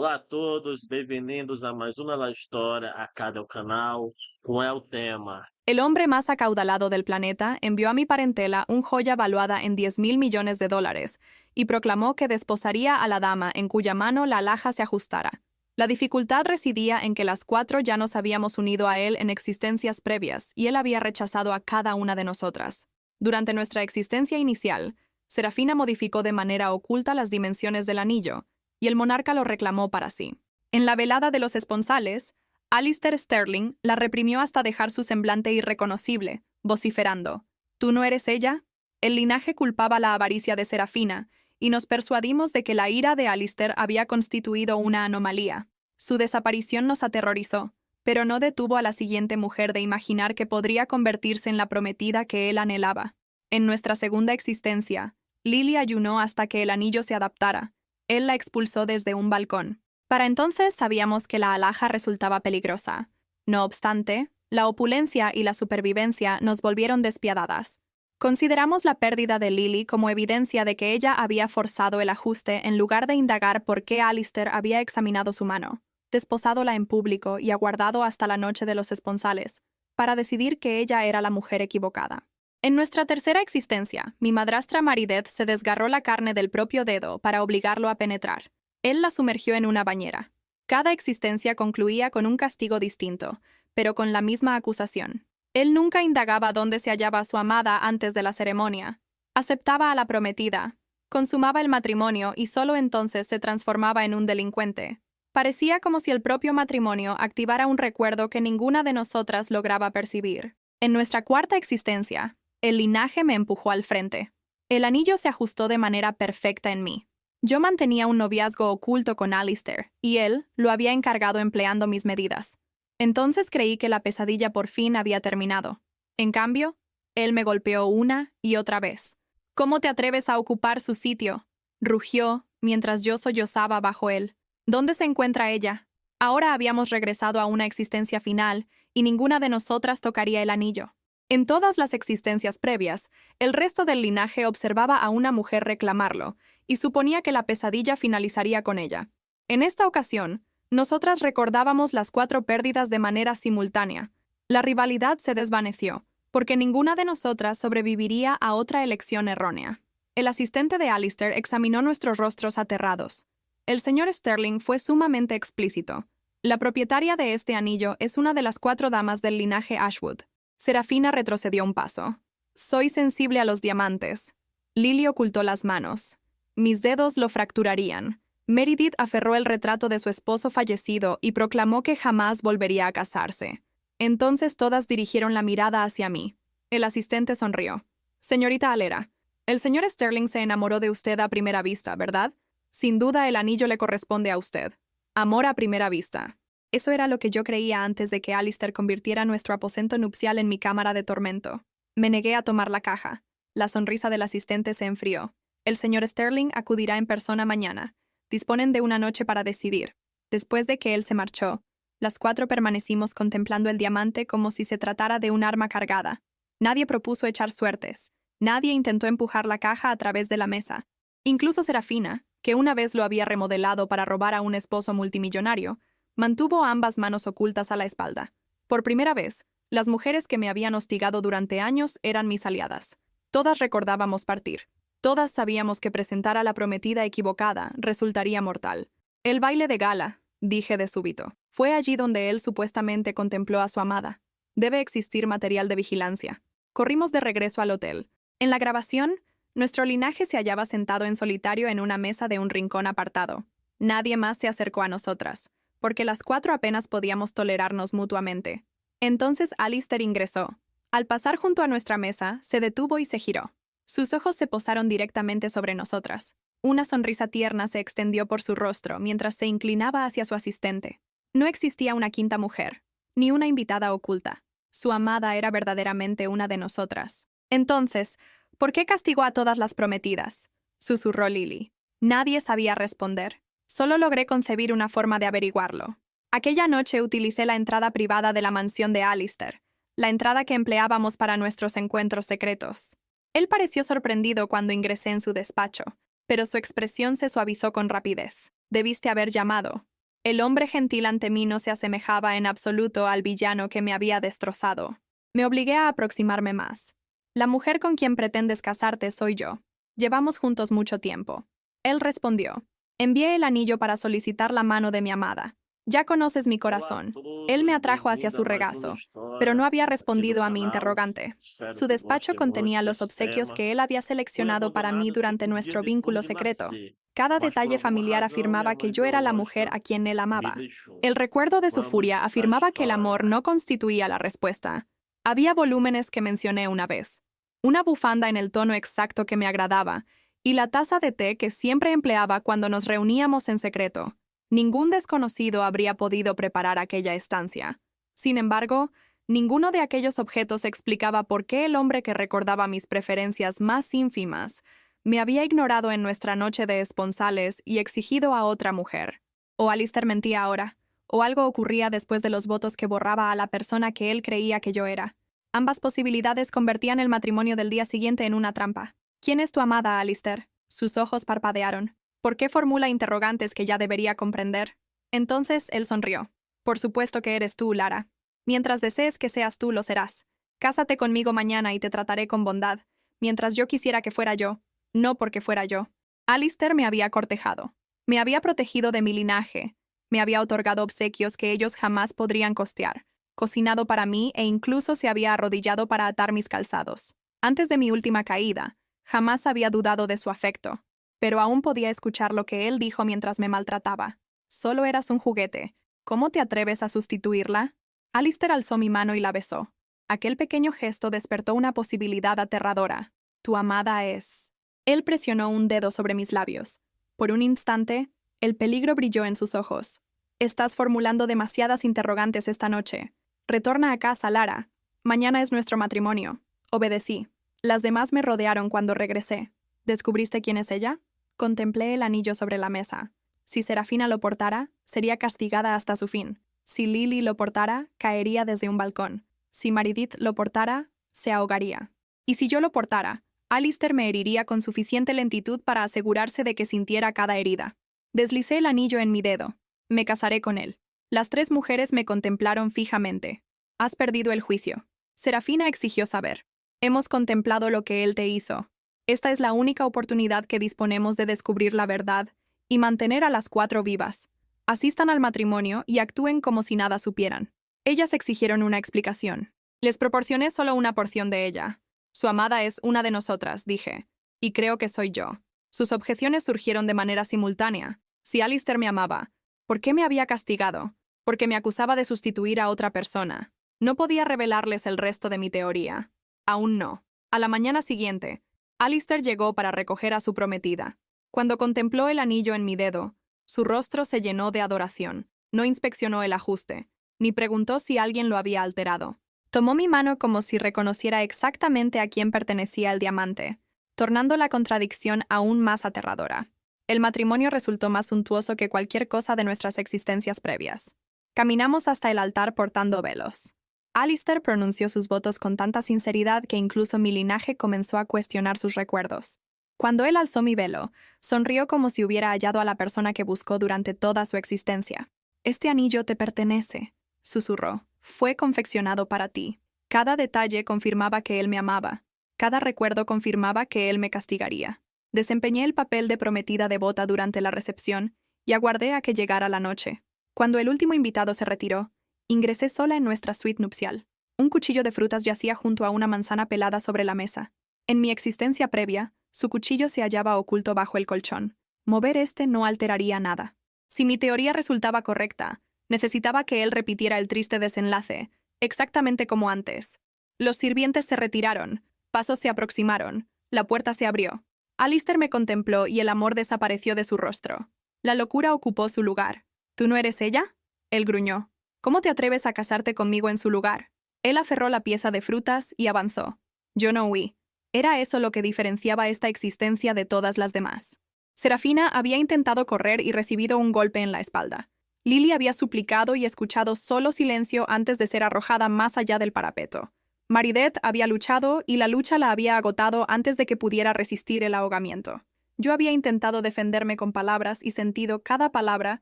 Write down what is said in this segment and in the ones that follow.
Olá a todos, bem-vindos a mais uma La História, acá del canal, com el tema. El hombre más acaudalado del planeta envió a mi parentela un joya valuada en 10.000 millones de dólares y proclamó que desposaría a la dama en cuya mano la alhaja se ajustara. La dificultad residía en que las cuatro ya nos habíamos unido a él en existencias previas y él había rechazado a cada una de nosotras. Durante nuestra existencia inicial, Serafina modificó de manera oculta las dimensiones del anillo y el monarca lo reclamó para sí. En la velada de los esponsales, Alistair Sterling la reprimió hasta dejar su semblante irreconocible, vociferando: «¿Tú no eres ella?». El linaje culpaba la avaricia de Serafina, y nos persuadimos de que la ira de Alistair había constituido una anomalía. Su desaparición nos aterrorizó, pero no detuvo a la siguiente mujer de imaginar que podría convertirse en la prometida que él anhelaba. En nuestra segunda existencia, Lily ayunó hasta que el anillo se adaptara. Él la expulsó desde un balcón. Para entonces sabíamos que la alhaja resultaba peligrosa. No obstante, la opulencia y la supervivencia nos volvieron despiadadas. Consideramos la pérdida de Lily como evidencia de que ella había forzado el ajuste en lugar de indagar por qué Alistair había examinado su mano, desposádosla en público y aguardado hasta la noche de los esponsales, para decidir que ella era la mujer equivocada. En nuestra tercera existencia, mi madrastra Marideth se desgarró la carne del propio dedo para obligarlo a penetrar. Él la sumergió en una bañera. Cada existencia concluía con un castigo distinto, pero con la misma acusación. Él nunca indagaba dónde se hallaba su amada antes de la ceremonia. Aceptaba a la prometida, consumaba el matrimonio y solo entonces se transformaba en un delincuente. Parecía como si el propio matrimonio activara un recuerdo que ninguna de nosotras lograba percibir. En nuestra cuarta existencia, el linaje me empujó al frente. El anillo se ajustó de manera perfecta en mí. Yo mantenía un noviazgo oculto con Alistair, y él lo había encargado empleando mis medidas. Entonces creí que la pesadilla por fin había terminado. En cambio, él me golpeó una y otra vez. «¿Cómo te atreves a ocupar su sitio?», rugió, mientras yo sollozaba bajo él. «¿Dónde se encuentra ella?». Ahora habíamos regresado a una existencia final, y ninguna de nosotras tocaría el anillo. En todas las existencias previas, el resto del linaje observaba a una mujer reclamarlo, y suponía que la pesadilla finalizaría con ella. En esta ocasión, nosotras recordábamos las cuatro pérdidas de manera simultánea. La rivalidad se desvaneció, porque ninguna de nosotras sobreviviría a otra elección errónea. El asistente de Alistair examinó nuestros rostros aterrados. El señor Sterling fue sumamente explícito. La propietaria de este anillo es una de las cuatro damas del linaje Ashwood. Serafina retrocedió un paso. «Soy sensible a los diamantes». Lily ocultó las manos. «Mis dedos lo fracturarían». Meredith aferró el retrato de su esposo fallecido y proclamó que jamás volvería a casarse. Entonces todas dirigieron la mirada hacia mí. El asistente sonrió. «Señorita Alera, el señor Sterling se enamoró de usted a primera vista, ¿verdad? Sin duda el anillo le corresponde a usted. Amor a primera vista». Eso era lo que yo creía antes de que Alistair convirtiera nuestro aposento nupcial en mi cámara de tormento. Me negué a tomar la caja. La sonrisa del asistente se enfrió. «El señor Sterling acudirá en persona mañana. Disponen de una noche para decidir». Después de que él se marchó, las cuatro permanecimos contemplando el diamante como si se tratara de un arma cargada. Nadie propuso echar suertes. Nadie intentó empujar la caja a través de la mesa. Incluso Serafina, que una vez lo había remodelado para robar a un esposo multimillonario, mantuvo ambas manos ocultas a la espalda. Por primera vez, las mujeres que me habían hostigado durante años eran mis aliadas. Todas recordábamos partir. Todas sabíamos que presentar a la prometida equivocada resultaría mortal. «El baile de gala», dije de súbito. «Fue allí donde él supuestamente contempló a su amada. Debe existir material de vigilancia». Corrimos de regreso al hotel. En la grabación, nuestro linaje se hallaba sentado en solitario en una mesa de un rincón apartado. Nadie más se acercó a nosotras, porque las cuatro apenas podíamos tolerarnos mutuamente. Entonces Alistair ingresó. Al pasar junto a nuestra mesa, se detuvo y se giró. Sus ojos se posaron directamente sobre nosotras. Una sonrisa tierna se extendió por su rostro mientras se inclinaba hacia su asistente. No existía una quinta mujer, ni una invitada oculta. Su amada era verdaderamente una de nosotras. «Entonces, ¿por qué castigó a todas las prometidas?», susurró Lily. Nadie sabía responder. Solo logré concebir una forma de averiguarlo. Aquella noche utilicé la entrada privada de la mansión de Alistair, la entrada que empleábamos para nuestros encuentros secretos. Él pareció sorprendido cuando ingresé en su despacho, pero su expresión se suavizó con rapidez. «Debiste haber llamado», El hombre gentil ante mí no se asemejaba en absoluto al villano que me había destrozado. Me obligué a aproximarme más. La mujer con quien pretendes casarte soy yo. Llevamos juntos mucho tiempo. Él respondió. Envié el anillo para solicitar la mano de mi amada. Ya conoces mi Olá a corazón. Él me todos, atrajo hacia bem-vindo su a mais uma regazo, pero história no había aqui do respondido a mi canal. interrogante. Espero Su que despacho gostem muito contenía los desse obsequios tema. que él había Fui seleccionado para mí abandonada durante 5 dias nuestro depois vínculo de secreto. nascer, Cada mas por detalle alguma familiar razão minha afirmaba que mãe yo era la mujer biológica a quien él me amaba. deixou. El recuerdo de su furia Vamos à afirmaba que el amor história. no constituía la respuesta. Había volúmenes que mencioné una vez, una bufanda en el tono exacto que me agradaba, y la taza de té que siempre empleaba cuando nos reuníamos en secreto. Ningún desconocido habría podido preparar aquella estancia. Sin embargo, ninguno de aquellos objetos explicaba por qué el hombre que recordaba mis preferencias más ínfimas me había ignorado en nuestra noche de esponsales y exigido a otra mujer. O Alistair mentía ahora, o algo ocurría después de los votos que borraba a la persona que él creía que yo era. Ambas posibilidades convertían el matrimonio del día siguiente en una trampa. ¿Quién es tu amada, Alistair? Sus ojos parpadearon. ¿Por qué formula interrogantes que ya debería comprender? Entonces él sonrió. Por supuesto que eres tú, Lara. Mientras desees que seas tú, lo serás. Cásate conmigo mañana y te trataré con bondad, mientras yo quisiera que fuera yo, no porque fuera yo. Alistair me había cortejado. Me había protegido de mi linaje. Me había otorgado obsequios que ellos jamás podrían costear. Cocinado para mí e incluso se había arrodillado para atar mis calzados. Antes de mi última caída, jamás había dudado de su afecto, pero aún podía escuchar lo que él dijo mientras me maltrataba. Solo eras un juguete. ¿Cómo te atreves a sustituirla? Alistair alzó mi mano y la besó. Aquel pequeño gesto despertó una posibilidad aterradora. Tu amada es. Él presionó un dedo sobre mis labios. Por un instante, el peligro brilló en sus ojos. Estás formulando demasiadas interrogantes esta noche. Retorna a casa, Lara. Mañana es nuestro matrimonio. Obedecí. Las demás me rodearon cuando regresé. ¿Descubriste quién es ella? Contemplé el anillo sobre la mesa. Si Serafina lo portara, sería castigada hasta su fin. Si Lily lo portara, caería desde un balcón. Si Meredith lo portara, se ahogaría. Y si yo lo portara, Alistair me heriría con suficiente lentitud para asegurarse de que sintiera cada herida. Deslicé el anillo en mi dedo. Me casaré con él. Las tres mujeres me contemplaron fijamente. Has perdido el juicio. Serafina exigió saber. Hemos contemplado lo que él te hizo. Esta es la única oportunidad que disponemos de descubrir la verdad y mantener a las cuatro vivas. Asistan al matrimonio y actúen como si nada supieran. Ellas exigieron una explicación. Les proporcioné solo una porción de ella. Su amada es una de nosotras, dije, y creo que soy yo. Sus objeciones surgieron de manera simultánea. Si Alistair me amaba, ¿por qué me había castigado? Porque me acusaba de sustituir a otra persona. No podía revelarles el resto de mi teoría. Aún no. A la mañana siguiente, Alistair llegó para recoger a su prometida. Cuando contempló el anillo en mi dedo, su rostro se llenó de adoración. No inspeccionó el ajuste, ni preguntó si alguien lo había alterado. Tomó mi mano como si reconociera exactamente a quién pertenecía el diamante, tornando la contradicción aún más aterradora. El matrimonio resultó más suntuoso que cualquier cosa de nuestras existencias previas. Caminamos hasta el altar portando velos. Alistair pronunció sus votos con tanta sinceridad que incluso mi linaje comenzó a cuestionar sus recuerdos. Cuando él alzó mi velo, sonrió como si hubiera hallado a la persona que buscó durante toda su existencia. Este anillo te pertenece, susurró. Fue confeccionado para ti. Cada detalle confirmaba que él me amaba. Cada recuerdo confirmaba que él me castigaría. Desempeñé el papel de prometida devota durante la recepción y aguardé a que llegara la noche. Cuando el último invitado se retiró, ingresé sola en nuestra suite nupcial. Un cuchillo de frutas yacía junto a una manzana pelada sobre la mesa. En mi existencia previa, su cuchillo se hallaba oculto bajo el colchón. Mover este no alteraría nada. Si mi teoría resultaba correcta, necesitaba que él repitiera el triste desenlace, exactamente como antes. Los sirvientes se retiraron, pasos se aproximaron, la puerta se abrió. Alistair me contempló y el amor desapareció de su rostro. La locura ocupó su lugar. ¿Tú no eres ella? Él gruñó. ¿Cómo te atreves a casarte conmigo en su lugar? Él aferró la pieza de frutas y avanzó. Yo no huí. Era eso lo que diferenciaba esta existencia de todas las demás. Serafina había intentado correr y recibido un golpe en la espalda. Lily había suplicado y escuchado solo silencio antes de ser arrojada más allá del parapeto. Meredith había luchado y la lucha la había agotado antes de que pudiera resistir el ahogamiento. Yo había intentado defenderme con palabras y sentido cada palabra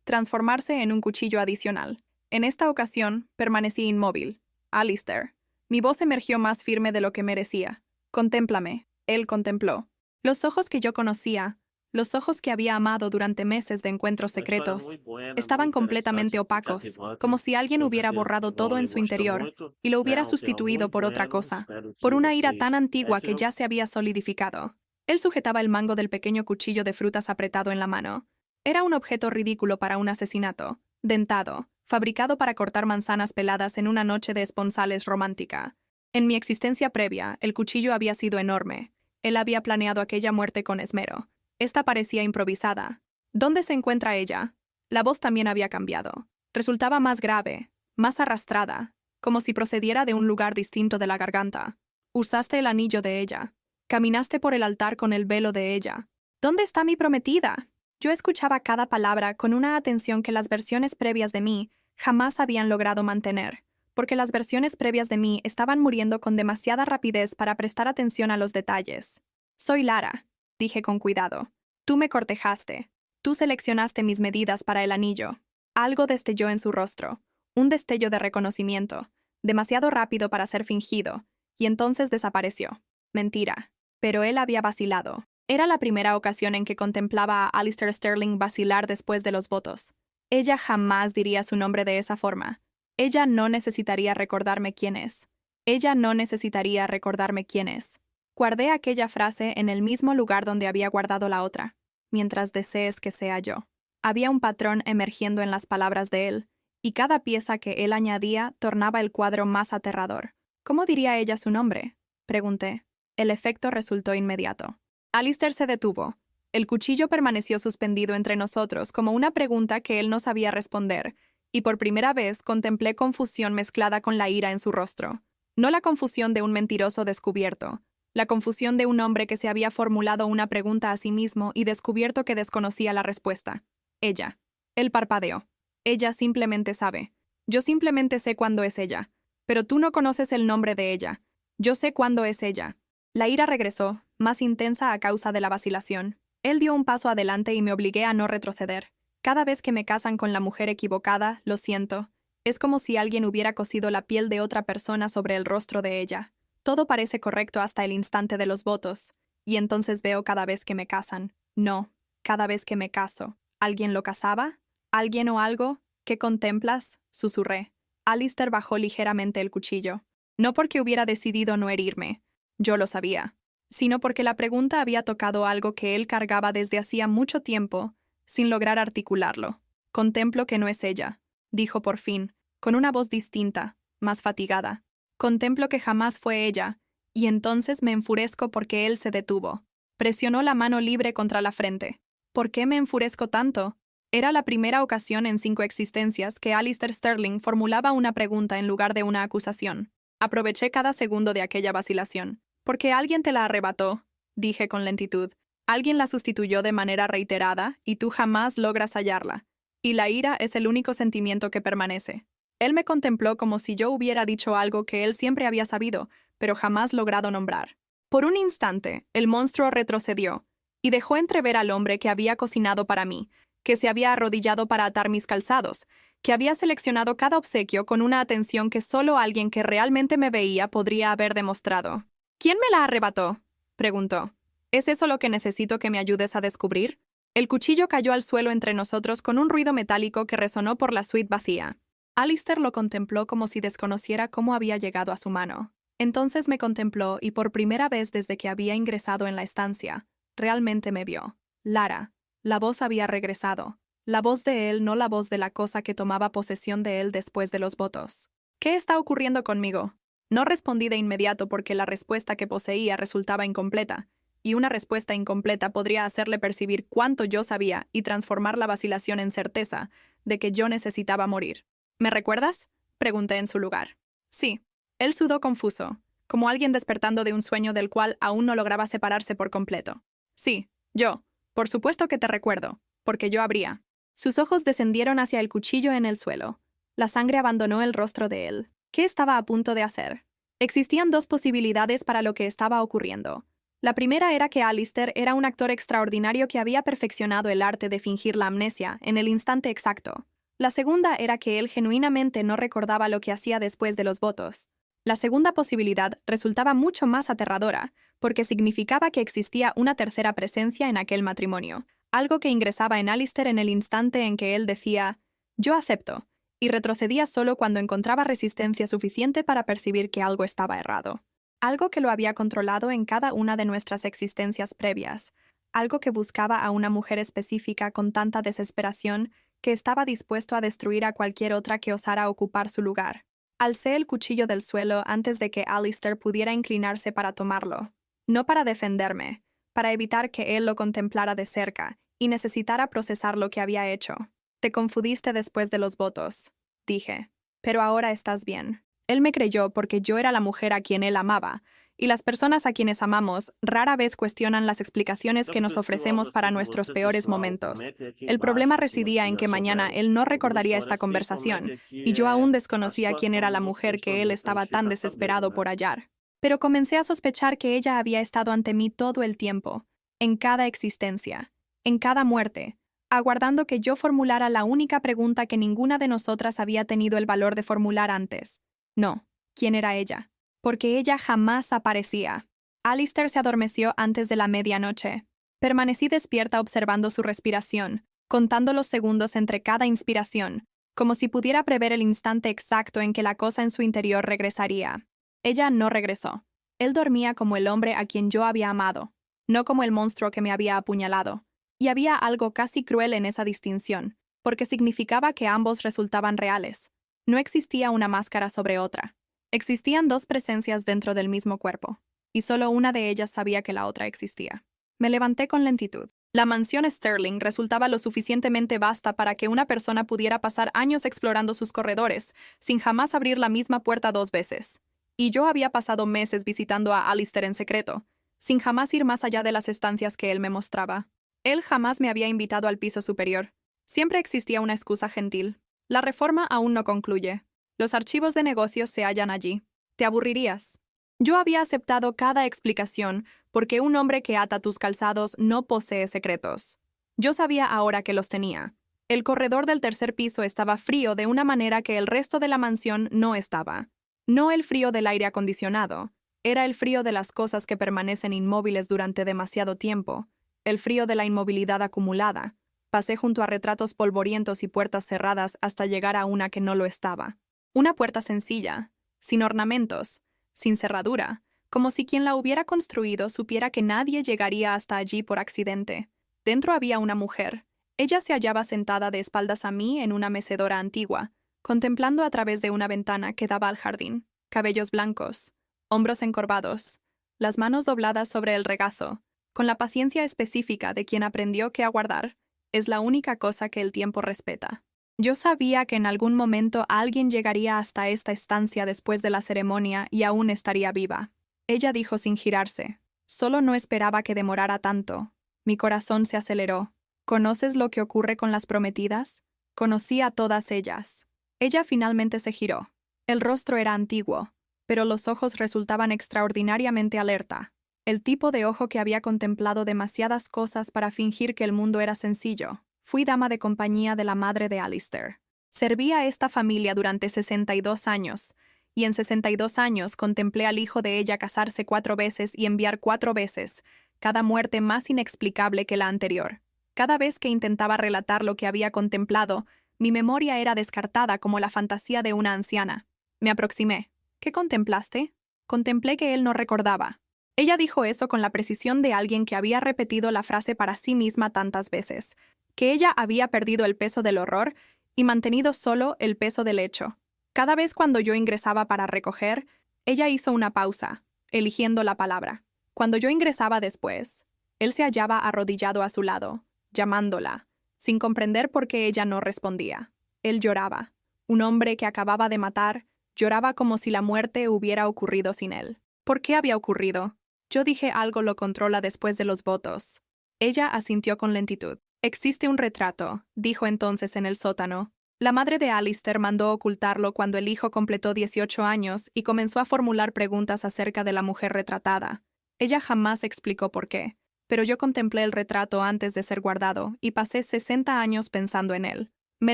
transformarse en un cuchillo adicional. En esta ocasión, permanecí inmóvil. Alistair. Mi voz emergió más firme de lo que merecía. Contémplame. Él contempló. Los ojos que yo conocía, los ojos que había amado durante meses de encuentros secretos, estaban completamente opacos, como si alguien hubiera borrado todo en su interior y lo hubiera sustituido por otra cosa, por una ira tan antigua que ya se había solidificado. Él sujetaba el mango del pequeño cuchillo de frutas apretado en la mano. Era un objeto ridículo para un asesinato, dentado, fabricado para cortar manzanas peladas en una noche de esponsales romántica. En mi existencia previa, el cuchillo había sido enorme. Él había planeado aquella muerte con esmero. Esta parecía improvisada. ¿Dónde se encuentra ella? La voz también había cambiado. Resultaba más grave, más arrastrada, como si procediera de un lugar distinto de la garganta. Usaste el anillo de ella. Caminaste por el altar con el velo de ella. ¿Dónde está mi prometida? Yo escuchaba cada palabra con una atención que las versiones previas de mí jamás habían logrado mantener, porque las versiones previas de mí estaban muriendo con demasiada rapidez para prestar atención a los detalles. Soy Lara, dije con cuidado. Tú me cortejaste. Tú seleccionaste mis medidas para el anillo. Algo destelló en su rostro, un destello de reconocimiento, demasiado rápido para ser fingido, y entonces desapareció. Mentira. Pero él había vacilado. Era la primera ocasión en que contemplaba a Alistair Sterling vacilar después de los votos. Ella jamás diría su nombre de esa forma. Ella no necesitaría recordarme quién es. Ella no necesitaría recordarme quién es. Guardé aquella frase en el mismo lugar donde había guardado la otra, mientras desees que sea yo. Había un patrón emergiendo en las palabras de él, y cada pieza que él añadía tornaba el cuadro más aterrador. ¿Cómo diría ella su nombre?, pregunté. El efecto resultó inmediato. Alistair se detuvo. El cuchillo permaneció suspendido entre nosotros como una pregunta que él no sabía responder, y por primera vez contemplé confusión mezclada con la ira en su rostro. No la confusión de un mentiroso descubierto, la confusión de un hombre que se había formulado una pregunta a sí mismo y descubierto que desconocía la respuesta. Ella. Él parpadeó. Ella simplemente sabe. Yo simplemente sé cuándo es ella. Pero tú no conoces el nombre de ella. Yo sé cuándo es ella. La ira regresó, más intensa a causa de la vacilación. Él dio un paso adelante y me obligué a no retroceder. Cada vez que me casan con la mujer equivocada, lo siento. Es como si alguien hubiera cosido la piel de otra persona sobre el rostro de ella. Todo parece correcto hasta el instante de los votos. Y entonces veo cada vez que me casan. No, cada vez que me caso. ¿Alguien lo casaba? ¿Alguien o algo? ¿Qué contemplas?, susurré. Alistair bajó ligeramente el cuchillo. No porque hubiera decidido no herirme. Yo lo sabía. Sino porque la pregunta había tocado algo que él cargaba desde hacía mucho tiempo, sin lograr articularlo. Contemplo que no es ella, dijo por fin, con una voz distinta, más fatigada. Contemplo que jamás fue ella, y entonces me enfurezco porque él se detuvo. Presionó la mano libre contra la frente. ¿Por qué me enfurezco tanto? Era la primera ocasión en 5 existencias que Alistair Sterling formulaba una pregunta en lugar de una acusación. Aproveché cada segundo de aquella vacilación. Porque alguien te la arrebató, dije con lentitud. Alguien la sustituyó de manera reiterada y tú jamás logras hallarla. Y la ira es el único sentimiento que permanece. Él me contempló como si yo hubiera dicho algo que él siempre había sabido, pero jamás logrado nombrar. Por un instante, el monstruo retrocedió y dejó entrever al hombre que había cocinado para mí, que se había arrodillado para atar mis calzados, que había seleccionado cada obsequio con una atención que solo alguien que realmente me veía podría haber demostrado. ¿Quién me la arrebató?, preguntó. ¿Es eso lo que necesito que me ayudes a descubrir? El cuchillo cayó al suelo entre nosotros con un ruido metálico que resonó por la suite vacía. Alistair lo contempló como si desconociera cómo había llegado a su mano. Entonces me contempló y por primera vez desde que había ingresado en la estancia, realmente me vio. Lara. La voz había regresado. La voz de él, no la voz de la cosa que tomaba posesión de él después de los votos. ¿Qué está ocurriendo conmigo? No respondí de inmediato porque la respuesta que poseía resultaba incompleta, y una respuesta incompleta podría hacerle percibir cuánto yo sabía y transformar la vacilación en certeza de que yo necesitaba morir. ¿Me recuerdas?, pregunté en su lugar. Sí. Él sudó confuso, como alguien despertando de un sueño del cual aún no lograba separarse por completo. Sí, yo. Por supuesto que te recuerdo, porque yo habría. Sus ojos descendieron hacia el cuchillo en el suelo. La sangre abandonó el rostro de él. ¿Qué estaba a punto de hacer? Existían 2 posibilidades para lo que estaba ocurriendo. La primera era que Alistair era un actor extraordinario que había perfeccionado el arte de fingir la amnesia en el instante exacto. La segunda era que él genuinamente no recordaba lo que hacía después de los votos. La segunda posibilidad resultaba mucho más aterradora, porque significaba que existía una tercera presencia en aquel matrimonio, algo que ingresaba en Alistair en el instante en que él decía «yo acepto», y retrocedía solo cuando encontraba resistencia suficiente para percibir que algo estaba errado. Algo que lo había controlado en cada una de nuestras existencias previas, algo que buscaba a una mujer específica con tanta desesperación que estaba dispuesto a destruir a cualquier otra que osara ocupar su lugar. Alcé el cuchillo del suelo antes de que Alistair pudiera inclinarse para tomarlo. No para defenderme, para evitar que él lo contemplara de cerca y necesitara procesar lo que había hecho. Te confundiste después de los votos, dije. Pero ahora estás bien. Él me creyó porque yo era la mujer a quien él amaba, y las personas a quienes amamos rara vez cuestionan las explicaciones que nos ofrecemos para nuestros peores momentos. El problema residía en que mañana él no recordaría esta conversación, y yo aún desconocía quién era la mujer que él estaba tan desesperado por hallar. Pero comencé a sospechar que ella había estado ante mí todo el tiempo, en cada existencia, en cada muerte, aguardando que yo formulara la única pregunta que ninguna de nosotras había tenido el valor de formular antes. No, ¿quién era ella? Porque ella jamás aparecía. Alistair se adormeció antes de la medianoche. Permanecí despierta observando su respiración, contando los segundos entre cada inspiración, como si pudiera prever el instante exacto en que la cosa en su interior regresaría. Ella no regresó. Él dormía como el hombre a quien yo había amado, no como el monstruo que me había apuñalado. Y había algo casi cruel en esa distinción, porque significaba que ambos resultaban reales. No existía una máscara sobre otra. Existían dos presencias dentro del mismo cuerpo, y solo una de ellas sabía que la otra existía. Me levanté con lentitud. La mansión Sterling resultaba lo suficientemente vasta para que una persona pudiera pasar años explorando sus corredores, sin jamás abrir la misma puerta 2 veces. Y yo había pasado meses visitando a Alistair en secreto, sin jamás ir más allá de las estancias que él me mostraba. Él jamás me había invitado al piso superior. Siempre existía una excusa gentil. La reforma aún no concluye. Los archivos de negocios se hallan allí. Te aburrirías. Yo había aceptado cada explicación porque un hombre que ata tus calzados no posee secretos. Yo sabía ahora que los tenía. El corredor del tercer piso estaba frío de una manera que el resto de la mansión no estaba. No el frío del aire acondicionado. Era el frío de las cosas que permanecen inmóviles durante demasiado tiempo. El frío de la inmovilidad acumulada. Pasé junto a retratos polvorientos y puertas cerradas hasta llegar a una que no lo estaba. Una puerta sencilla, sin ornamentos, sin cerradura, como si quien la hubiera construido supiera que nadie llegaría hasta allí por accidente. Dentro había una mujer. Ella se hallaba sentada de espaldas a mí en una mecedora antigua, contemplando a través de una ventana que daba al jardín. Cabellos blancos, hombros encorvados, las manos dobladas sobre el regazo, con la paciencia específica de quien aprendió que aguardar es la única cosa que el tiempo respeta. Yo sabía que en algún momento alguien llegaría hasta esta estancia después de la ceremonia y aún estaría viva. Ella dijo sin girarse. Solo no esperaba que demorara tanto. Mi corazón se aceleró. ¿Conoces lo que ocurre con las prometidas? Conocí a todas ellas. Ella finalmente se giró. El rostro era antiguo, pero los ojos resultaban extraordinariamente alerta. El tipo de ojo que había contemplado demasiadas cosas para fingir que el mundo era sencillo. Fui dama de compañía de la madre de Alistair. Serví a esta familia durante 62 años, y en 62 años contemplé al hijo de ella casarse 4 veces y enviar 4 veces, cada muerte más inexplicable que la anterior. Cada vez que intentaba relatar lo que había contemplado, mi memoria era descartada como la fantasía de una anciana. Me aproximé. ¿Qué contemplaste? Contemplé que él no recordaba. Ella dijo eso con la precisión de alguien que había repetido la frase para sí misma tantas veces, que ella había perdido el peso del horror y mantenido solo el peso del hecho. Cada vez cuando yo ingresaba para recoger, ella hizo una pausa, eligiendo la palabra. Cuando yo ingresaba después, él se hallaba arrodillado a su lado, llamándola, sin comprender por qué ella no respondía. Él lloraba. Un hombre que acababa de matar lloraba como si la muerte hubiera ocurrido sin él. ¿Por qué había ocurrido? Yo dije algo lo controla después de los votos. Ella asintió con lentitud. Existe un retrato, dijo entonces en el sótano. La madre de Alistair mandó ocultarlo cuando el hijo completó 18 años y comenzó a formular preguntas acerca de la mujer retratada. Ella jamás explicó por qué, pero yo contemplé el retrato antes de ser guardado y pasé 60 años pensando en él. Me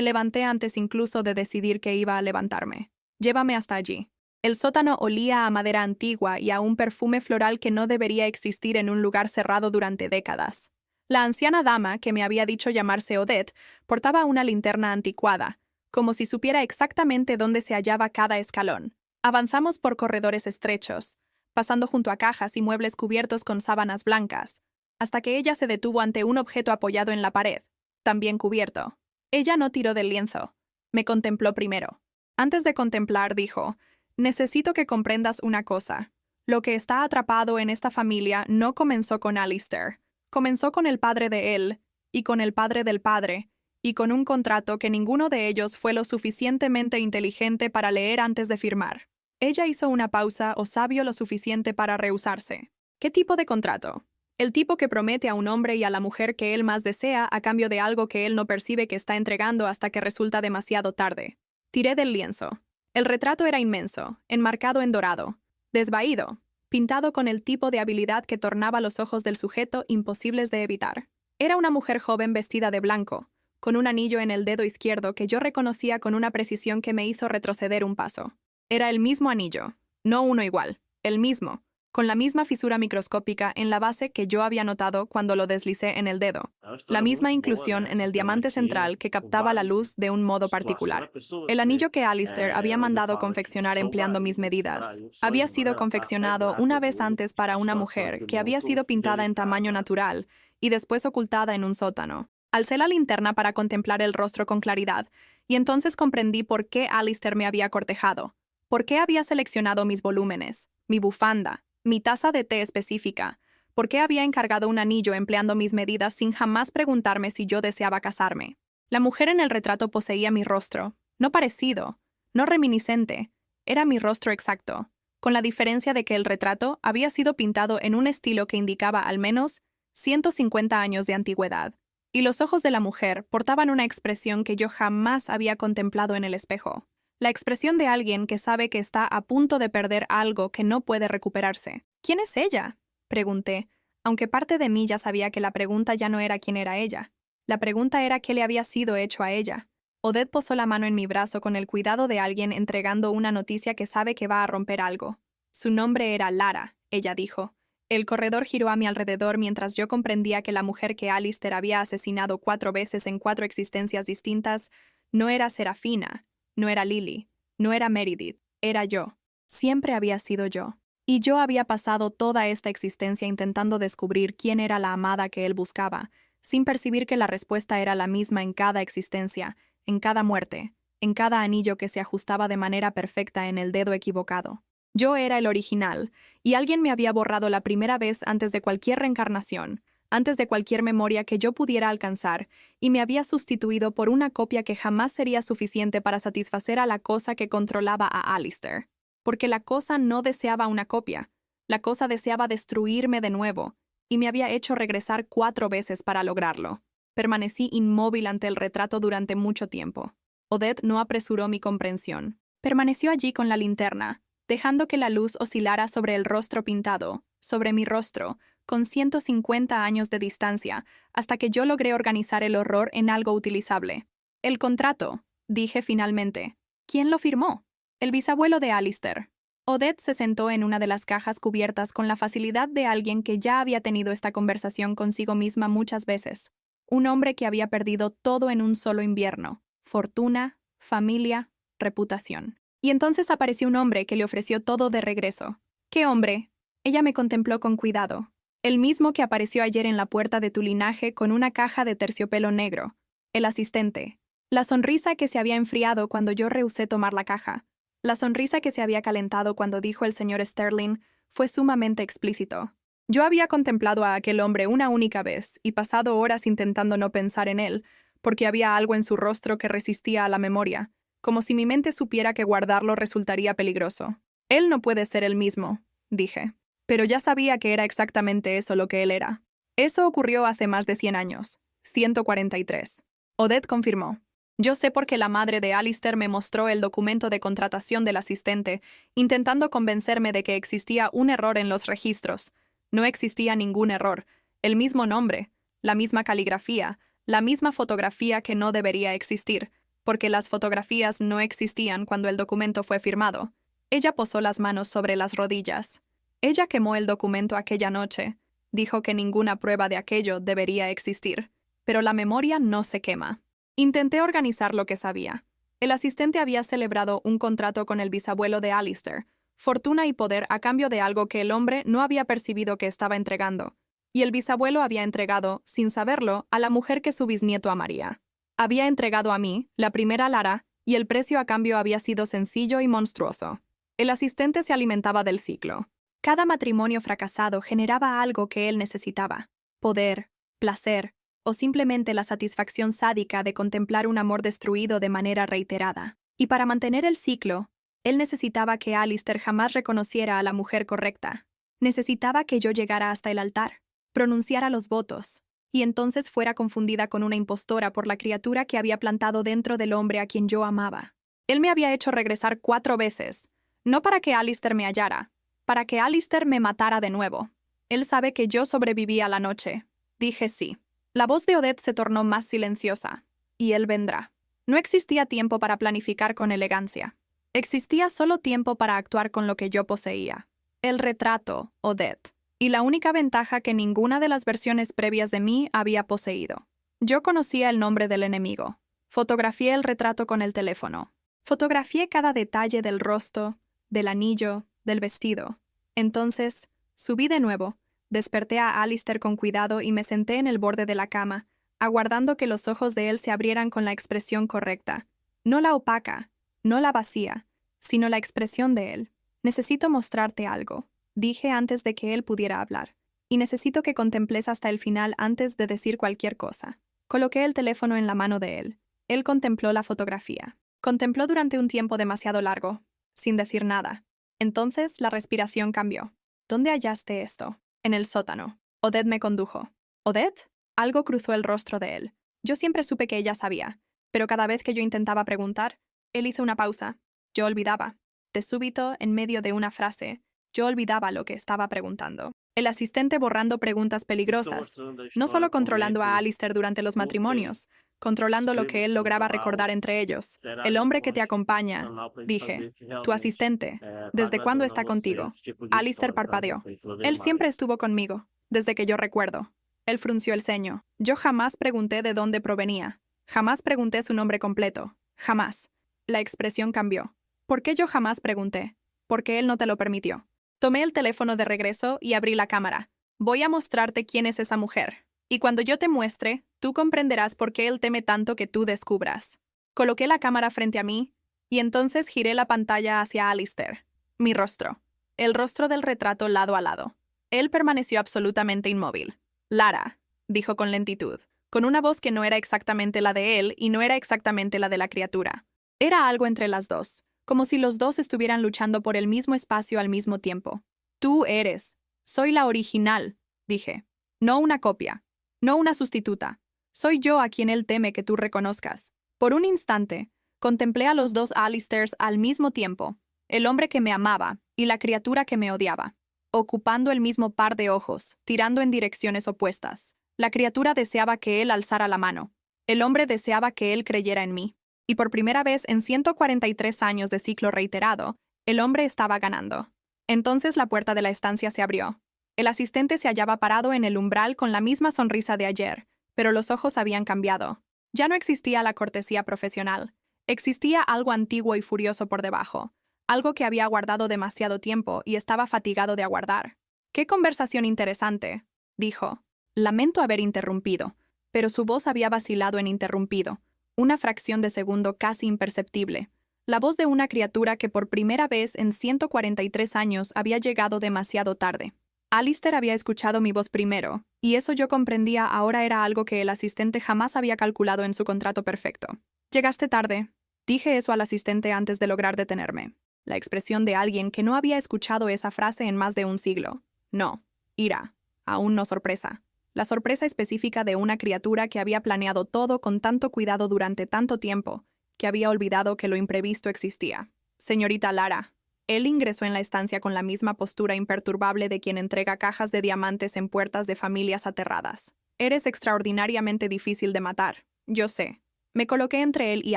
levanté antes incluso de decidir que iba a levantarme. Llévame hasta allí. El sótano olía a madera antigua y a un perfume floral que no debería existir en un lugar cerrado durante décadas. La anciana dama, que me había dicho llamarse Odette, portaba una linterna anticuada, como si supiera exactamente dónde se hallaba cada escalón. Avanzamos por corredores estrechos, pasando junto a cajas y muebles cubiertos con sábanas blancas, hasta que ella se detuvo ante un objeto apoyado en la pared, también cubierto. Ella no tiró del lienzo. Me contempló primero. Antes de contemplar, dijo: «Necesito que comprendas una cosa. Lo que está atrapado en esta familia no comenzó con Alistair. Comenzó con el padre de él, y con el padre del padre, y con un contrato que ninguno de ellos fue lo suficientemente inteligente para leer antes de firmar». Ella hizo una pausa o sabio lo suficiente para rehusarse. ¿Qué tipo de contrato? El tipo que promete a un hombre y a la mujer que él más desea a cambio de algo que él no percibe que está entregando hasta que resulta demasiado tarde. Tiré del lienzo. El retrato era inmenso, enmarcado en dorado, desvaído, pintado con el tipo de habilidad que tornaba los ojos del sujeto imposibles de evitar. Era una mujer joven vestida de blanco, con un anillo en el dedo izquierdo que yo reconocía con una precisión que me hizo retroceder un paso. Era el mismo anillo, no uno igual, el mismo, con la misma fisura microscópica en la base que yo había notado cuando lo deslicé en el dedo, la misma inclusión en el diamante central que captaba la luz de un modo particular. El anillo que Alistair había mandado confeccionar empleando mis medidas había sido confeccionado una vez antes para una mujer que había sido pintada en tamaño natural y después ocultada en un sótano. Alcé la linterna para contemplar el rostro con claridad, y entonces comprendí por qué Alistair me había cortejado, por qué había seleccionado mis volúmenes, mi bufanda, mi taza de té específica, por qué había encargado un anillo empleando mis medidas sin jamás preguntarme si yo deseaba casarme. La mujer en el retrato poseía mi rostro, no parecido, no reminiscente, era mi rostro exacto, con la diferencia de que el retrato había sido pintado en un estilo que indicaba al menos 150 años de antigüedad, y los ojos de la mujer portaban una expresión que yo jamás había contemplado en el espejo. La expresión de alguien que sabe que está a punto de perder algo que no puede recuperarse. ¿Quién es ella?, pregunté, aunque parte de mí ya sabía que la pregunta ya no era quién era ella. La pregunta era qué le había sido hecho a ella. Odette posó la mano en mi brazo con el cuidado de alguien entregando una noticia que sabe que va a romper algo. Su nombre era Lara, ella dijo. El corredor giró a mi alrededor mientras yo comprendía que la mujer que Alistair había asesinado 4 veces en 4 existencias distintas no era Serafina, no era Lily, no era Meredith, era yo. Siempre había sido yo. Y yo había pasado toda esta existencia intentando descubrir quién era la amada que él buscaba, sin percibir que la respuesta era la misma en cada existencia, en cada muerte, en cada anillo que se ajustaba de manera perfecta en el dedo equivocado. Yo era el original, y alguien me había borrado la primera vez antes de cualquier reencarnación, antes de cualquier memoria que yo pudiera alcanzar, y me había sustituido por una copia que jamás sería suficiente para satisfacer a la cosa que controlaba a Alistair. Porque la cosa no deseaba una copia, la cosa deseaba destruirme de nuevo, y me había hecho regresar 4 veces para lograrlo. Permanecí inmóvil ante el retrato durante mucho tiempo. Odette no apresuró mi comprensión. Permaneció allí con la linterna, dejando que la luz oscilara sobre el rostro pintado, sobre mi rostro, con 150 años de distancia, hasta que yo logré organizar el horror en algo utilizable. «El contrato», dije finalmente. «¿Quién lo firmó?» «El bisabuelo de Alistair». Odette se sentó en una de las cajas cubiertas con la facilidad de alguien que ya había tenido esta conversación consigo misma muchas veces. Un hombre que había perdido todo en un solo invierno: fortuna, familia, reputación. Y entonces apareció un hombre que le ofreció todo de regreso. ¿Qué hombre? Ella me contempló con cuidado. El mismo que apareció ayer en la puerta de tu linaje con una caja de terciopelo negro. El asistente. La sonrisa que se había enfriado cuando yo rehusé tomar la caja. La sonrisa que se había calentado cuando dijo el señor Sterling fue sumamente explícito. Yo había contemplado a aquel hombre una única vez y pasado horas intentando no pensar en él, porque había algo en su rostro que resistía a la memoria, como si mi mente supiera que guardarlo resultaría peligroso. Él no puede ser el mismo, dije. Pero ya sabía que era exactamente eso lo que él era. Eso ocurrió hace más de 100 años. 143. Odette confirmó. Yo sé porque la madre de Alistair me mostró el documento de contratación del asistente, intentando convencerme de que existía un error en los registros, No existía ningún error, el mismo nombre, la misma caligrafía, la misma fotografía que no debería existir, porque las fotografías no existían cuando el documento fue firmado. Ella posó las manos sobre las rodillas. Ella quemó el documento aquella noche. Dijo que ninguna prueba de aquello debería existir. Pero la memoria no se quema. Intenté organizar lo que sabía. El asistente había celebrado un contrato con el bisabuelo de Alistair, fortuna y poder a cambio de algo que el hombre no había percibido que estaba entregando. Y el bisabuelo había entregado, sin saberlo, a la mujer que su bisnieto amaría. Había entregado a mí, la primera Lara, y el precio a cambio había sido sencillo y monstruoso. El asistente se alimentaba del ciclo. Cada matrimonio fracasado generaba algo que él necesitaba: poder, placer, o simplemente la satisfacción sádica de contemplar un amor destruido de manera reiterada. Y para mantener el ciclo, él necesitaba que Alistair jamás reconociera a la mujer correcta. Necesitaba que yo llegara hasta el altar, pronunciara los votos, y entonces fuera confundida con una impostora por la criatura que había plantado dentro del hombre a quien yo amaba. Él me había hecho regresar 4 veces, no para que Alistair me hallara, para que Alistair me matara de nuevo. Él sabe que yo sobreviví a la noche. Dije sí. La voz de Odette se tornó más silenciosa. Y él vendrá. No existía tiempo para planificar con elegancia. Existía solo tiempo para actuar con lo que yo poseía. El retrato, Odette. Y la única ventaja que ninguna de las versiones previas de mí había poseído. Yo conocía el nombre del enemigo. Fotografié el retrato con el teléfono. Fotografié cada detalle del rostro, del anillo, del vestido. Entonces, subí de nuevo, desperté a Alistair con cuidado y me senté en el borde de la cama, aguardando que los ojos de él se abrieran con la expresión correcta. No la opaca, no la vacía, sino la expresión de él. Necesito mostrarte algo, dije antes de que él pudiera hablar, y necesito que contemples hasta el final antes de decir cualquier cosa. Coloqué el teléfono en la mano de él. Él contempló la fotografía. Contempló durante un tiempo demasiado largo, sin decir nada. Entonces la respiración cambió. ¿Dónde hallaste esto? En el sótano. Odette me condujo. ¿Odette? Algo cruzó el rostro de él. Yo siempre supe que ella sabía, pero cada vez que yo intentaba preguntar, él hizo una pausa. Yo olvidaba. De súbito, en medio de una frase, yo olvidaba lo que estaba preguntando. El asistente borrando preguntas peligrosas, no solo controlando a Alistair durante los matrimonios, controlando lo que él lograba recordar entre ellos. El hombre que te acompaña, dije, tu asistente, ¿desde cuándo está contigo? Alistair parpadeó. Él siempre estuvo conmigo, desde que yo recuerdo. Él frunció el ceño. Yo jamás pregunté de dónde provenía. Jamás pregunté su nombre completo. Jamás. La expresión cambió. ¿Por qué yo jamás pregunté? Porque él no te lo permitió. Tomé el teléfono de regreso y abrí la cámara. Voy a mostrarte quién es esa mujer. Y cuando yo te muestre, tú comprenderás por qué él teme tanto que tú descubras. Coloqué la cámara frente a mí, y entonces giré la pantalla hacia Alistair. Mi rostro. El rostro del retrato lado a lado. Él permaneció absolutamente inmóvil. Lara, dijo con lentitud, con una voz que no era exactamente la de él y no era exactamente la de la criatura. Era algo entre las dos, como si los dos estuvieran luchando por el mismo espacio al mismo tiempo. Tú eres. Soy la original, dije. No una copia. No una sustituta. Soy yo a quien él teme que tú reconozcas. Por un instante, contemplé a los dos Alistairs al mismo tiempo, el hombre que me amaba y la criatura que me odiaba, ocupando el mismo par de ojos, tirando en direcciones opuestas. La criatura deseaba que él alzara la mano. El hombre deseaba que él creyera en mí. Y por primera vez en 143 años de ciclo reiterado, el hombre estaba ganando. Entonces la puerta de la estancia se abrió. El asistente se hallaba parado en el umbral con la misma sonrisa de ayer, pero los ojos habían cambiado. Ya no existía la cortesía profesional. Existía algo antiguo y furioso por debajo, algo que había aguardado demasiado tiempo y estaba fatigado de aguardar. «¡Qué conversación interesante!», dijo. Lamento haber interrumpido, pero su voz había vacilado en interrumpido, una fracción de segundo casi imperceptible. La voz de una criatura que por primera vez en 143 años había llegado demasiado tarde. Alistair había escuchado mi voz primero, y eso yo comprendía ahora era algo que el asistente jamás había calculado en su contrato perfecto. «Llegaste tarde», dije eso al asistente antes de lograr detenerme. La expresión de alguien que no había escuchado esa frase en más de un siglo. No, ira, aún no sorpresa. La sorpresa específica de una criatura que había planeado todo con tanto cuidado durante tanto tiempo, que había olvidado que lo imprevisto existía. «Señorita Lara», Él ingresó en la estancia con la misma postura imperturbable de quien entrega cajas de diamantes en puertas de familias aterradas. Eres extraordinariamente difícil de matar. Yo sé. Me coloqué entre él y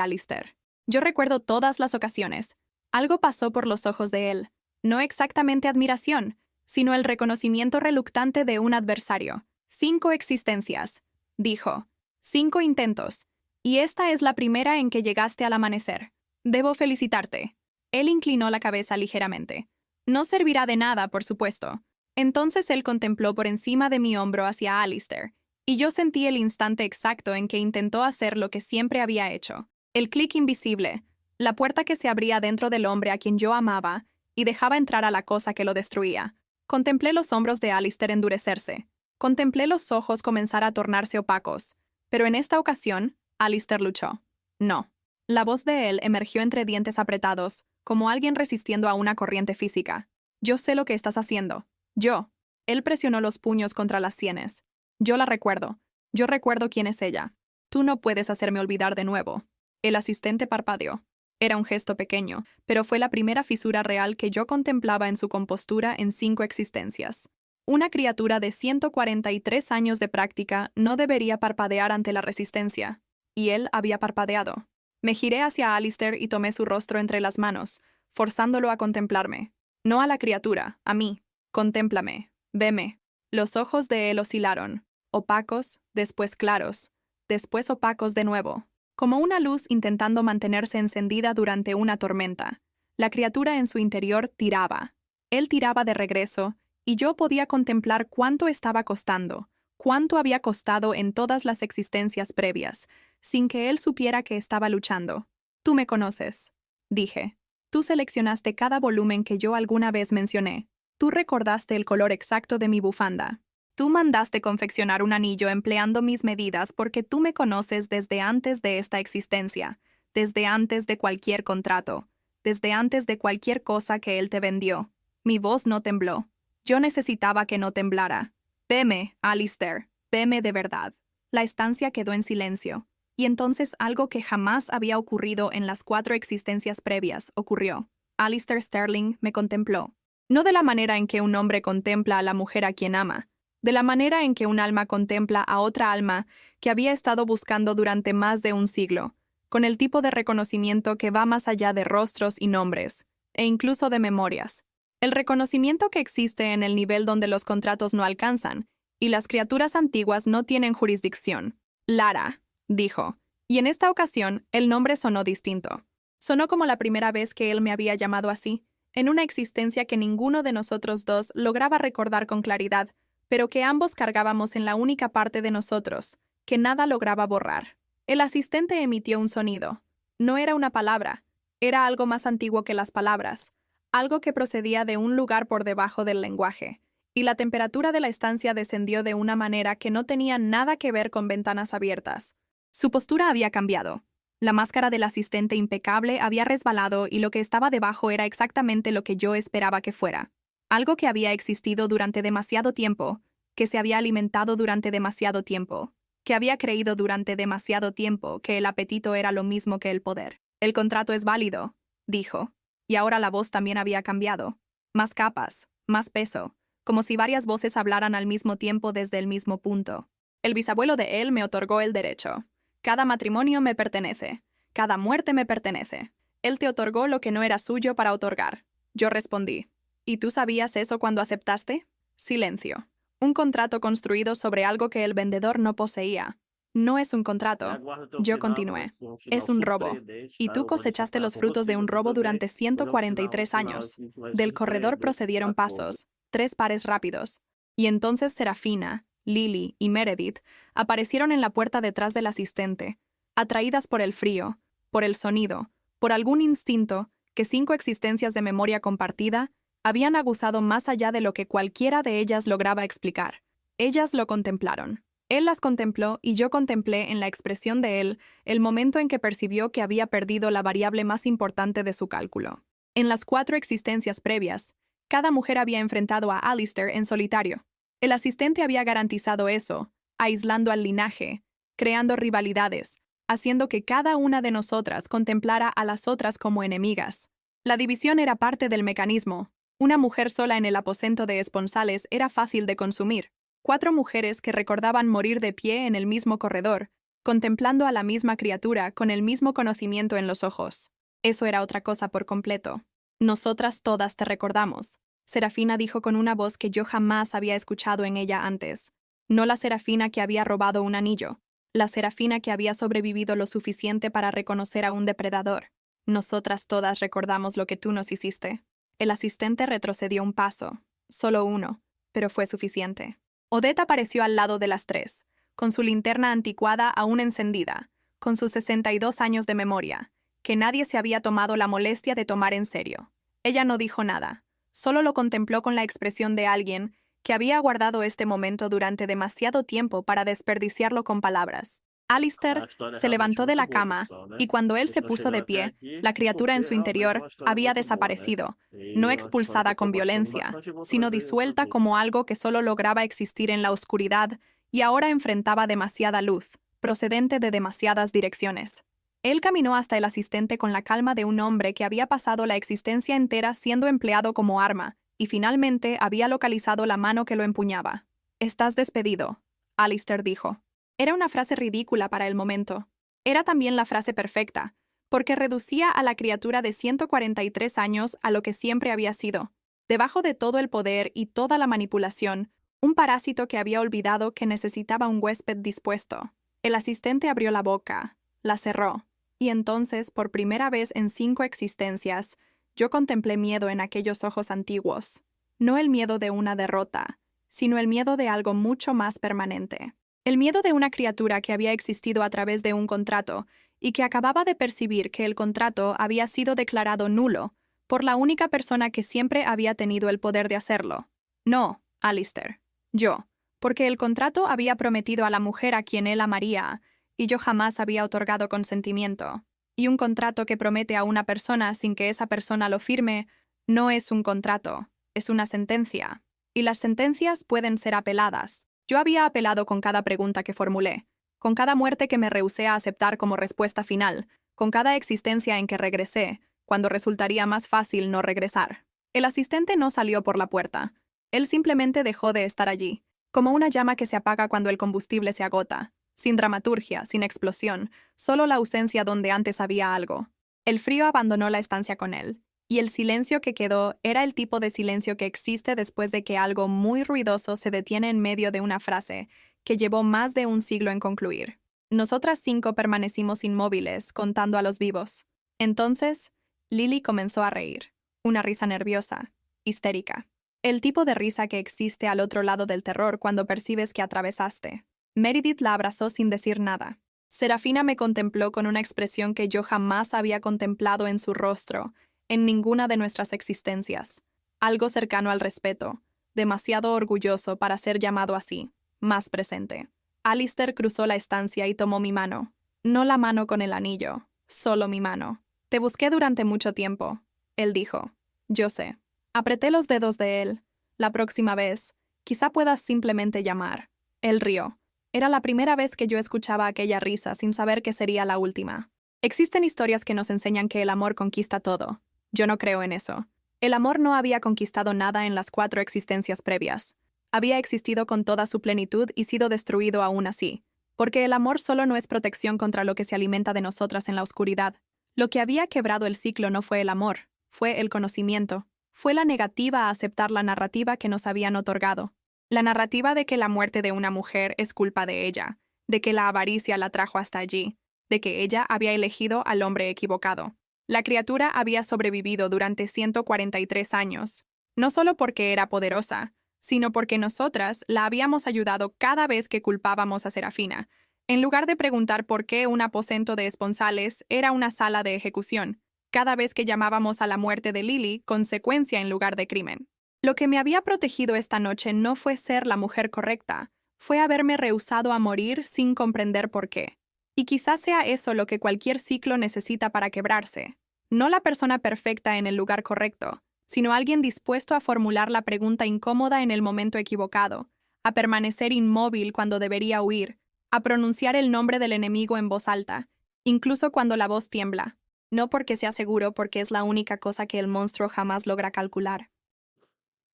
Alistair. Yo recuerdo todas las ocasiones. Algo pasó por los ojos de él. No exactamente admiración, sino el reconocimiento reluctante de un adversario. 5 existencias, dijo. 5 intentos. Y esta es la primera en que llegaste al amanecer. Debo felicitarte. Él inclinó la cabeza ligeramente. No servirá de nada, por supuesto. Entonces él contempló por encima de mi hombro hacia Alistair, y yo sentí el instante exacto en que intentó hacer lo que siempre había hecho. El clic invisible, la puerta que se abría dentro del hombre a quien yo amaba y dejaba entrar a la cosa que lo destruía. Contemplé los hombros de Alistair endurecerse. Contemplé los ojos comenzar a tornarse opacos. Pero en esta ocasión, Alistair luchó. No. La voz de él emergió entre dientes apretados, como alguien resistiendo a una corriente física. Yo sé lo que estás haciendo. Yo. Él presionó los puños contra las sienes. Yo la recuerdo. Yo recuerdo quién es ella. Tú no puedes hacerme olvidar de nuevo. El asistente parpadeó. Era un gesto pequeño, pero fue la primera fisura real que yo contemplaba en su compostura en 5 existencias. Una criatura de 143 años de práctica no debería parpadear ante la resistencia. Y él había parpadeado. Me giré hacia Alistair y tomé su rostro entre las manos, forzándolo a contemplarme. No a la criatura, a mí. Contémplame. Veme. Los ojos de él oscilaron, opacos, después claros, después opacos de nuevo, como una luz intentando mantenerse encendida durante una tormenta. La criatura en su interior tiraba. Él tiraba de regreso, y yo podía contemplar cuánto estaba costando, cuánto había costado en todas las existencias previas, sin que él supiera que estaba luchando. Tú me conoces, dije. Tú seleccionaste cada volumen que yo alguna vez mencioné. Tú recordaste el color exacto de mi bufanda. Tú mandaste confeccionar un anillo empleando mis medidas porque tú me conoces desde antes de esta existencia, desde antes de cualquier contrato, desde antes de cualquier cosa que él te vendió. Mi voz no tembló. Yo necesitaba que no temblara. Veme, Alistair, veme de verdad. La estancia quedó en silencio. Y entonces algo que jamás había ocurrido en las 4 existencias previas ocurrió. Alistair Sterling me contempló. No de la manera en que un hombre contempla a la mujer a quien ama, de la manera en que un alma contempla a otra alma que había estado buscando durante más de un siglo, con el tipo de reconocimiento que va más allá de rostros y nombres, e incluso de memorias. El reconocimiento que existe en el nivel donde los contratos no alcanzan, y las criaturas antiguas no tienen jurisdicción. Lara, dijo, y en esta ocasión el nombre sonó distinto. Sonó como la primera vez que él me había llamado así, en una existencia que ninguno de nosotros dos lograba recordar con claridad, pero que ambos cargábamos en la única parte de nosotros, que nada lograba borrar. El asistente emitió un sonido. No era una palabra, era algo más antiguo que las palabras, algo que procedía de un lugar por debajo del lenguaje, y la temperatura de la estancia descendió de una manera que no tenía nada que ver con ventanas abiertas. Su postura había cambiado. La máscara del asistente impecable había resbalado y lo que estaba debajo era exactamente lo que yo esperaba que fuera. Algo que había existido durante demasiado tiempo, que se había alimentado durante demasiado tiempo, que había creído durante demasiado tiempo que el apetito era lo mismo que el poder. El contrato es válido, dijo, y ahora la voz también había cambiado. Más capas, más peso, como si varias voces hablaran al mismo tiempo desde el mismo punto. El bisabuelo de él me otorgó el derecho. Cada matrimonio me pertenece. Cada muerte me pertenece. Él te otorgó lo que no era suyo para otorgar. Yo respondí. ¿Y tú sabías eso cuando aceptaste? Silencio. Un contrato construido sobre algo que el vendedor no poseía. No es un contrato. Yo continué. Es un robo. Y tú cosechaste los frutos de un robo durante 143 años. Del corredor procedieron pasos, 3 pares rápidos. Y entonces Serafina, Lily y Meredith aparecieron en la puerta detrás del asistente, atraídas por el frío, por el sonido, por algún instinto que 5 existencias de memoria compartida habían aguzado más allá de lo que cualquiera de ellas lograba explicar. Ellas lo contemplaron. Él las contempló y yo contemplé en la expresión de él el momento en que percibió que había perdido la variable más importante de su cálculo. En las 4 existencias previas, cada mujer había enfrentado a Alistair en solitario. El asistente había garantizado eso, aislando al linaje, creando rivalidades, haciendo que cada una de nosotras contemplara a las otras como enemigas. La división era parte del mecanismo. Una mujer sola en el aposento de esponsales era fácil de consumir. 4 mujeres que recordaban morir de pie en el mismo corredor, contemplando a la misma criatura con el mismo conocimiento en los ojos. Eso era otra cosa por completo. Nosotras todas te recordamos, Serafina dijo con una voz que yo jamás había escuchado en ella antes. No la Serafina que había robado un anillo, la Serafina que había sobrevivido lo suficiente para reconocer a un depredador. Nosotras todas recordamos lo que tú nos hiciste. El asistente retrocedió un paso, solo uno, pero fue suficiente. Odette apareció al lado de las 3, con su linterna anticuada aún encendida, con sus 62 años de memoria, que nadie se había tomado la molestia de tomar en serio. Ella no dijo nada, solo lo contempló con la expresión de alguien que había aguardado este momento durante demasiado tiempo para desperdiciarlo con palabras. Alistair se levantó de la cama, y cuando él se puso de pie, la criatura en su interior había desaparecido, no expulsada con violencia, sino disuelta como algo que solo lograba existir en la oscuridad y ahora enfrentaba demasiada luz, procedente de demasiadas direcciones. Él caminó hasta el asistente con la calma de un hombre que había pasado la existencia entera siendo empleado como arma, y finalmente había localizado la mano que lo empuñaba. «Estás despedido», Alistair dijo. Era una frase ridícula para el momento. Era también la frase perfecta, porque reducía a la criatura de 143 años a lo que siempre había sido. Debajo de todo el poder y toda la manipulación, un parásito que había olvidado que necesitaba un huésped dispuesto. El asistente abrió la boca, la cerró, y entonces, por primera vez en 5 existencias, yo contemplé miedo en aquellos ojos antiguos. No el miedo de una derrota, sino el miedo de algo mucho más permanente. El miedo de una criatura que había existido a través de un contrato y que acababa de percibir que el contrato había sido declarado nulo por la única persona que siempre había tenido el poder de hacerlo. No, Alistair. Yo. Porque el contrato había prometido a la mujer a quien él amaría, y yo jamás había otorgado consentimiento. Y un contrato que promete a una persona sin que esa persona lo firme no es un contrato, es una sentencia. Y las sentencias pueden ser apeladas. Yo había apelado con cada pregunta que formulé, con cada muerte que me rehusé a aceptar como respuesta final, con cada existencia en que regresé, cuando resultaría más fácil no regresar. El asistente no salió por la puerta. Él simplemente dejó de estar allí, como una llama que se apaga cuando el combustible se agota, sin dramaturgia, sin explosión, solo la ausencia donde antes había algo. El frío abandonó la estancia con él, y el silencio que quedó era el tipo de silencio que existe después de que algo muy ruidoso se detiene en medio de una frase que llevó más de un siglo en concluir. Nosotras 5 permanecimos inmóviles, contando a los vivos. Entonces, Lily comenzó a reír, una risa nerviosa, histérica. El tipo de risa que existe al otro lado del terror cuando percibes que atravesaste. Meredith la abrazó sin decir nada. Serafina me contempló con una expresión que yo jamás había contemplado en su rostro, en ninguna de nuestras existencias. Algo cercano al respeto, demasiado orgulloso para ser llamado así, más presente. Alistair cruzó la estancia y tomó mi mano. No la mano con el anillo, solo mi mano. Te busqué durante mucho tiempo, él dijo. Yo sé. Apreté los dedos de él. La próxima vez, quizá puedas simplemente llamar. Él rió. Era la primera vez que yo escuchaba aquella risa sin saber que sería la última. Existen historias que nos enseñan que el amor conquista todo. Yo no creo en eso. El amor no había conquistado nada en las 4 existencias previas. Había existido con toda su plenitud y sido destruido aún así. Porque el amor solo no es protección contra lo que se alimenta de nosotras en la oscuridad. Lo que había quebrado el ciclo no fue el amor, fue el conocimiento. Fue la negativa a aceptar la narrativa que nos habían otorgado. La narrativa de que la muerte de una mujer es culpa de ella, de que la avaricia la trajo hasta allí, de que ella había elegido al hombre equivocado. La criatura había sobrevivido durante 143 años, no solo porque era poderosa, sino porque nosotras la habíamos ayudado cada vez que culpábamos a Serafina, en lugar de preguntar por qué un aposento de esponsales era una sala de ejecución, cada vez que llamábamos a la muerte de Lily consecuencia en lugar de crimen. Lo que me había protegido esta noche no fue ser la mujer correcta, fue haberme rehusado a morir sin comprender por qué. Y quizás sea eso lo que cualquier ciclo necesita para quebrarse. No la persona perfecta en el lugar correcto, sino alguien dispuesto a formular la pregunta incómoda en el momento equivocado, a permanecer inmóvil cuando debería huir, a pronunciar el nombre del enemigo en voz alta, incluso cuando la voz tiembla. No porque sea seguro, porque es la única cosa que el monstruo jamás logra calcular.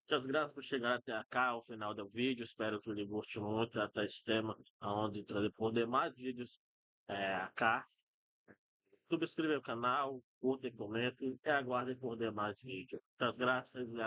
Muitas graças por chegar até cá, ao final do vídeo. Espero que ele goste muito até esse tema, onde poder mais vídeos cá. Subscreva o canal, curta e comente, e aguardem por demais vídeos. Muitas graças e